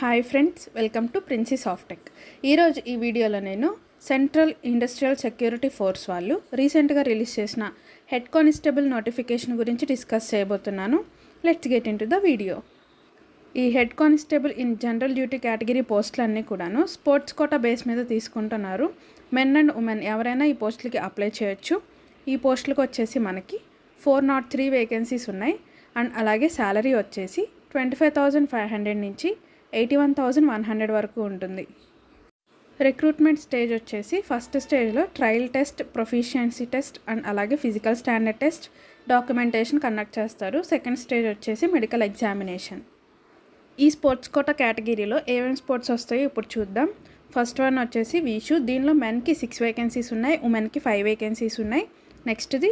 Hi friends, welcome to Princy Softech. ఈరోజు ఈ వీడియోలో నేను సెంట్రల్ ఇండస్ట్రియల్ సెక్యూరిటీ ఫోర్స్ వాళ్ళు రీసెంట్గా రిలీజ్ చేసిన హెడ్ కానిస్టేబుల్ నోటిఫికేషన్ గురించి డిస్కస్ చేయబోతున్నాను. Let's get into the video. ఈ head constable in general duty category పోస్టులన్నీ కూడాను స్పోర్ట్స్ కోటా బేస్ మీద తీసుకుంటున్నారు. మెన్ అండ్ ఉమెన్ ఎవరైనా ఈ పోస్టులకి అప్లై చేయొచ్చు. ఈ పోస్టులకు వచ్చేసి మనకి 403 వేకెన్సీస్ ఉన్నాయి. అండ్ అలాగే శాలరీ వచ్చేసి 25,500 నుంచి 81,100 వరకు ఉంటుంది. రిక్రూట్మెంట్ స్టేజ్ వచ్చేసి ఫస్ట్ స్టేజ్లో trial test, proficiency test and అలాగే physical standard test, documentation conduct చేస్తారు. సెకండ్ స్టేజ్ వచ్చేసి మెడికల్ ఎగ్జామినేషన్. ఈ స్పోర్ట్స్ కోటా కేటగిరీలో ఏమేమి స్పోర్ట్స్ వస్తాయో ఇప్పుడు చూద్దాం. ఫస్ట్ వన్ వచ్చేసి వీషు. దీనిలో మెన్కి 6 వేకెన్సీస్ ఉన్నాయి, ఉమెన్కి 5 వేకెన్సీస్ ఉన్నాయి. నెక్స్ట్ది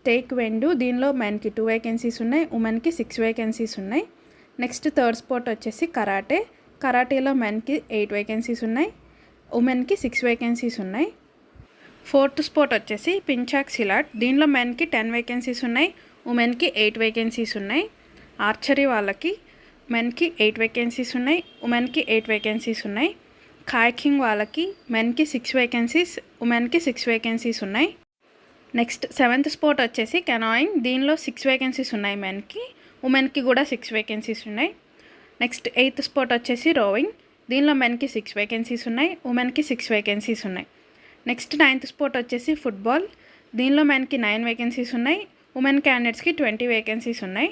టేక్ వెండు. దీనిలో మెన్కి 2 వేకెన్సీస్ ఉన్నాయి, ఉమెన్కి 6 వేకెన్సీస్ ఉన్నాయి. నెక్స్ట్ థర్డ్ స్పోర్ట్ వచ్చేసి కరాటే. కరాటేలో మెన్కి 8 వేకెన్సీస్ ఉన్నాయి, ఉమెన్కి 6 వేకెన్సీస్ ఉన్నాయి. ఫోర్త్ స్పోర్ట్ వచ్చేసి పించాక్ సిలాట్. దీనిలో మెన్కి 10 వేకెన్సీస్ ఉన్నాయి, ఉమెన్కి 8 వేకెన్సీస్ ఉన్నాయి. ఆర్చరీ వాళ్ళకి మెన్కి 8 వేకెన్సీస్ ఉన్నాయి, ఉమెన్కి 8 వేకెన్సీస్ ఉన్నాయి. కాయకింగ్ వాళ్ళకి మెన్కి 6 వేకెన్సీస్, ఉమెన్కి 6 వేకెన్సీస్ ఉన్నాయి. నెక్స్ట్ సెవెంత్ స్పోర్ట్ వచ్చేసి కెనాయింగ్. దీనిలో 6 వేకెన్సీస్ ఉన్నాయి మెన్కి, ఉమెన్కి కూడా 6 వేకెన్సీస్ ఉన్నాయి. నెక్స్ట్ ఎయిత్ స్పోర్ట్ వచ్చేసి రోవింగ్. దీనిలో మెన్కి 6 వేకెన్సీస్ ఉన్నాయి, ఉమెన్కి 6 వేకెన్సీస్ ఉన్నాయి. నెక్స్ట్ నైన్త్ స్పోర్ట్ వచ్చేసి ఫుట్బాల్. దీనిలో మెన్కి 9 వేకెన్సీస్ ఉన్నాయి, ఉమెన్ క్యాండిడేట్స్కి 20 వేకెన్సీస్ ఉన్నాయి.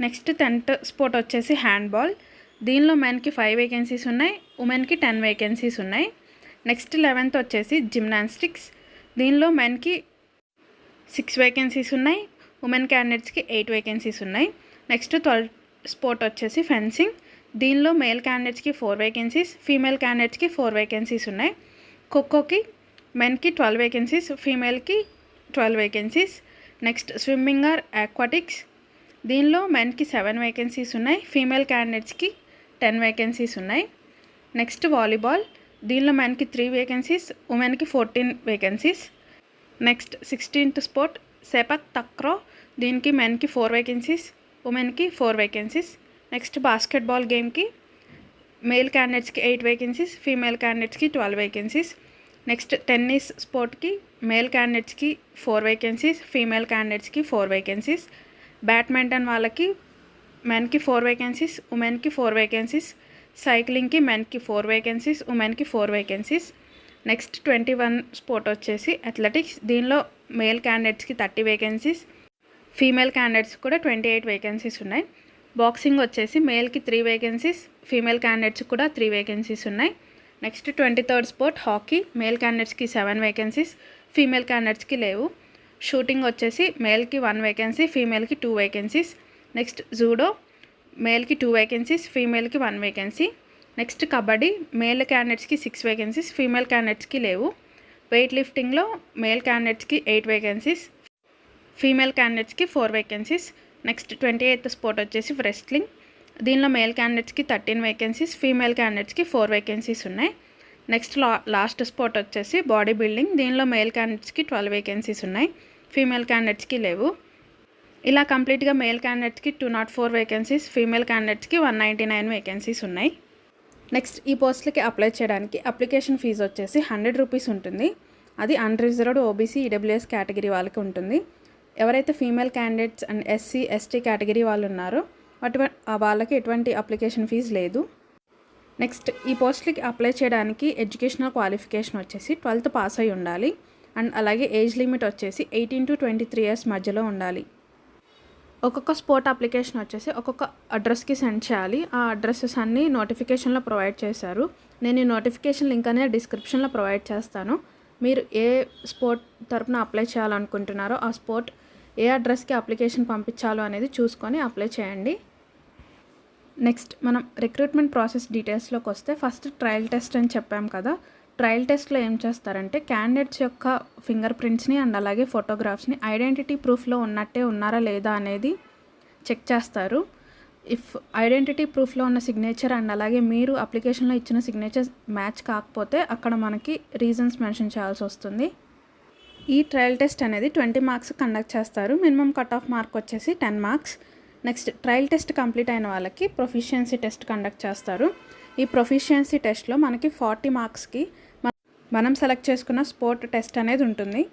నెక్స్ట్ 10th స్పోర్ట్ వచ్చేసి హ్యాండ్బాల్. దీనిలో మెన్కి 5 వేకెన్సీస్ ఉన్నాయి, ఉమెన్కి 10 వేకెన్సీస్ ఉన్నాయి. నెక్స్ట్ 11th వచ్చేసి జిమ్నాస్టిక్స్. దీనిలో మెన్కి 6 వేకెన్సీస్ ఉన్నాయి, ఉమెన్ క్యాండిడేట్స్కి 8 వేకెన్సీస్ ఉన్నాయి. నెక్స్ట్ 12th స్పోర్ట్ వచ్చేసి ఫెన్సింగ్. దీనిలో మేల్ క్యాండిడేట్స్కి 4 వేకెన్సీస్, ఫీమేల్ క్యాండిడేట్స్కి 4 వేకెన్సీస్ ఉన్నాయి. ఖోఖోకి మెన్కి 12 వేకెన్సీస్, ఫీమేల్కి 12 vacancies. Next swimming or aquatics. దీనిలో మెన్కి 7 వేకెన్సీస్ ఉన్నాయి, ఫీమేల్ క్యాండిడేట్స్కి 10 వేకెన్సీస్ ఉన్నాయి. Next volleyball. దీనిలో మెన్కి 3 వేకెన్సీస్, ఉమెన్కి 14 vacancies. Next 16th sport sepak takraw. దీనికి మెన్కి 4 వేకెన్సీస్, ఉమెన్కి 4 వేకెన్సీస్. నెక్స్ట్ బాస్కెట్బాల్ గేమ్కి మేల్ క్యాండిడేట్స్కి 8 వేకెన్సీస్, ఫీమేల్ క్యాండిడేట్స్కి 12 వేకెన్సీస్. నెక్స్ట్ టెన్నిస్ స్పోర్ట్కి మేల్ క్యాండిడేట్స్కి 4 వేకెన్సీస్, ఫీమేల్ క్యాండిడేట్స్కి 4 వేకెన్సీస్. బ్యాడ్మింటన్ వాళ్ళకి మెన్కి 4 వేకెన్సీస్, ఉమెన్కి 4 వేకెన్సీస్. సైక్లింగ్కి మెన్కి 4 వేకెన్సీస్, ఉమెన్కి 4 వేకెన్సీస్. నెక్స్ట్ 21 స్పోర్ట్ వచ్చేసి అథ్లెటిక్స్. దీనిలో మేల్ క్యాండిడేట్స్కి 30 వేకెన్సీస్, ఫీమేల్ క్యాండిడేట్స్ కూడా 28 వేకెన్సీస్ ఉన్నాయి. బాక్సింగ్ వచ్చేసి మేల్కి 3 వేకెన్సీస్, ఫీమేల్ క్యాండిడేట్స్ కూడా 3 వేకెన్సీస్ ఉన్నాయి. Next 23rd sport hockey. Male క్యాండిడేట్స్కి 7 వేకెన్సీస్, ఫీమేల్ క్యాండిడేట్స్కి లేవు. షూటింగ్ వచ్చేసి మేల్కి 1 వేకెన్సీ, ఫీమేల్కి 2 వేకెన్సీస్. Next judo. మేల్కి 2 వేకెన్సీస్, ఫీమేల్కి 1 వేకెన్సీ. నెక్స్ట్ కబడ్డీ. మేల్ క్యాండిడేట్స్కి 6 వేకెన్సీస్, ఫీమేల్ క్యాండిడేట్స్కి లేవు. వెయిట్ లిఫ్టింగ్లో మేల్ క్యాండిడేట్స్కి 8 వేకెన్సీస్, ఫీమేల్ క్యాండిడేట్స్కి 4 వేకెన్సీస్. నెక్స్ట్ 28th స్పోర్ట్ వచ్చేసి రెస్లింగ్. దీనిలో మేల్ క్యాండిడేట్స్కి 13 వేకెన్సీస్, ఫీమేల్ క్యాండిడేట్స్కి 4 వేకెన్సీస్ ఉన్నాయి. నెక్స్ట్ లాస్ట్ స్పోర్ట్ వచ్చేసి బాడీ బిల్డింగ్. దీనిలో మేల్ క్యాండిడేట్స్కి 12 వేకెన్సీస్ ఉన్నాయి, ఫీమేల్ క్యాండిడేట్స్కి లేవు. ఇలా కంప్లీట్గా మేల్ క్యాండిడేట్స్కి 204 వేకెన్సీస్, ఫీమేల్ క్యాండిడేట్స్కి 199 వేకెన్సీస్ ఉన్నాయి. నెక్స్ట్ ఈ పోస్టులకి అప్లై చేయడానికి అప్లికేషన్ ఫీజు వచ్చేసి 100 రూపీస్ ఉంటుంది. అది అన్రిజర్వ్డ్ ఓబీసీ ఈడబ్ల్యూఎస్ కేటగిరీ వాళ్ళకి ఉంటుంది. ఎవరైతే female candidates and SC ST category వాళ్ళు ఉన్నారో వాళ్ళకి ఎటువంటి అప్లికేషన్ ఫీజు లేదు. నెక్స్ట్ ఈ పోస్టులకి అప్లై చేయడానికి ఎడ్యుకేషనల్ క్వాలిఫికేషన్ వచ్చేసి 12th పాస్ అయి ఉండాలి. అండ్ అలాగే ఏజ్ లిమిట్ వచ్చేసి 18 to 23 ఇయర్స్ మధ్యలో ఉండాలి. ఒక్కొక్క స్పోర్ట్ అప్లికేషన్ వచ్చేసి ఒక్కొక్క అడ్రస్కి సెండ్ చేయాలి. ఆ అడ్రస్సెస్ అన్నీ నోటిఫికేషన్లో ప్రొవైడ్ చేశారు. నేను ఈ నోటిఫికేషన్ లింక్ అనేది డిస్క్రిప్షన్లో ప్రొవైడ్ చేస్తాను. మీరు ఏ స్పోర్ట్ తరపున అప్లై చేయాలనుకుంటున్నారో ఆ స్పోర్ట్ ఏ అడ్రస్కి అప్లికేషన్ పంపించాలో అనేది చూసుకొని అప్లై చేయండి. నెక్స్ట్ మనం రిక్రూట్మెంట్ ప్రాసెస్ డీటెయిల్స్లోకి వస్తే ఫస్ట్ ట్రయల్ టెస్ట్ అని చెప్పాం కదా. ట్రయల్ టెస్ట్లో ఏం చేస్తారంటే క్యాండిడేట్స్ యొక్క ఫింగర్ ప్రింట్స్ని అండ్ అలాగే ఫోటోగ్రాఫ్స్ని ఐడెంటిటీ ప్రూఫ్లో ఉన్నట్టే ఉన్నారా లేదా అనేది చెక్ చేస్తారు. ఇఫ్ ఐడెంటిటీ ప్రూఫ్లో ఉన్న సిగ్నేచర్ అండ్ అలాగే మీరు అప్లికేషన్లో ఇచ్చిన సిగ్నేచర్ మ్యాచ్ కాకపోతే అక్కడ మనకి రీజన్స్ మెన్షన్ చేయాల్సి వస్తుంది. ఈ ట్రయల్ టెస్ట్ అనేది 20 మార్క్స్ కండక్ట్ చేస్తారు. మినిమం కట్ ఆఫ్ మార్క్ వచ్చేసి 10 marks. Next trial test complete అయిన వాళ్ళకి ప్రొఫిషియన్సీ టెస్ట్ కండక్ట్ చేస్తారు. ఈ ప్రొఫిషియన్సీ టెస్ట్లో మనకి 40 మార్క్స్కి మనం సెలెక్ట్ చేసుకున్న స్పోర్ట్ టెస్ట్ అనేది ఉంటుంది.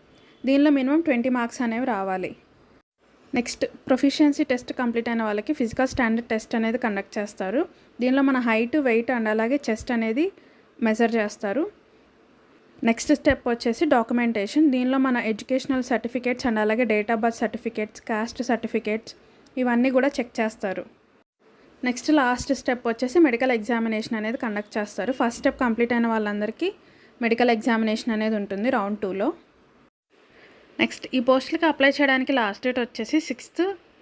దీనిలో మినిమం 20 మార్క్స్ అనేవి రావాలి. నెక్స్ట్ ప్రొఫిషియన్సీ టెస్ట్ కంప్లీట్ అయిన వాళ్ళకి ఫిజికల్ స్టాండర్డ్ టెస్ట్ అనేది కండక్ట్ చేస్తారు. దీనిలో మన హైట్, వెయిట్ అండ్ అలాగే చెస్ట్ అనేది మెజర్ చేస్తారు. నెక్స్ట్ స్టెప్ వచ్చేసి డాక్యుమెంటేషన్. దీనిలో మన ఎడ్యుకేషనల్ సర్టిఫికేట్స్ అండ్ అలాగే date of birth certificates, cost certificates ఇవన్నీ కూడా చెక్ చేస్తారు. నెక్స్ట్ లాస్ట్ స్టెప్ వచ్చేసి మెడికల్ ఎగ్జామినేషన్ అనేది కండక్ట్ చేస్తారు. ఫస్ట్ స్టెప్ కంప్లీట్ అయిన వాళ్ళందరికీ మెడికల్ ఎగ్జామినేషన్ అనేది ఉంటుంది రౌండ్ 2లో. నెక్స్ట్ ఈ పోస్టులకి అప్లై చేయడానికి లాస్ట్ డేట్ వచ్చేసి 6th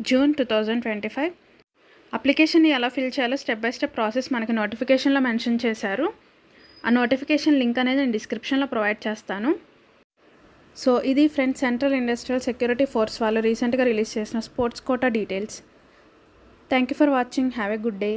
June 2025. అప్లికేషన్ని ఎలా ఫిల్ చేయాలో స్టెప్ బై స్టెప్ ప్రాసెస్ మనకి నోటిఫికేషన్లో మెన్షన్ చేశారు. ఆ నోటిఫికేషన్ లింక్ అనేది నేను డిస్క్రిప్షన్లో ప్రొవైడ్ చేస్తాను. సో ఇది ఫ్రెండ్స్ సెంట్రల్ ఇండస్ట్రియల్ సెక్యూరిటీ ఫోర్స్ వాళ్ళు రీసెంట్గా రిలీజ్ చేసిన sports quota details. Thank you for watching. Have a good day.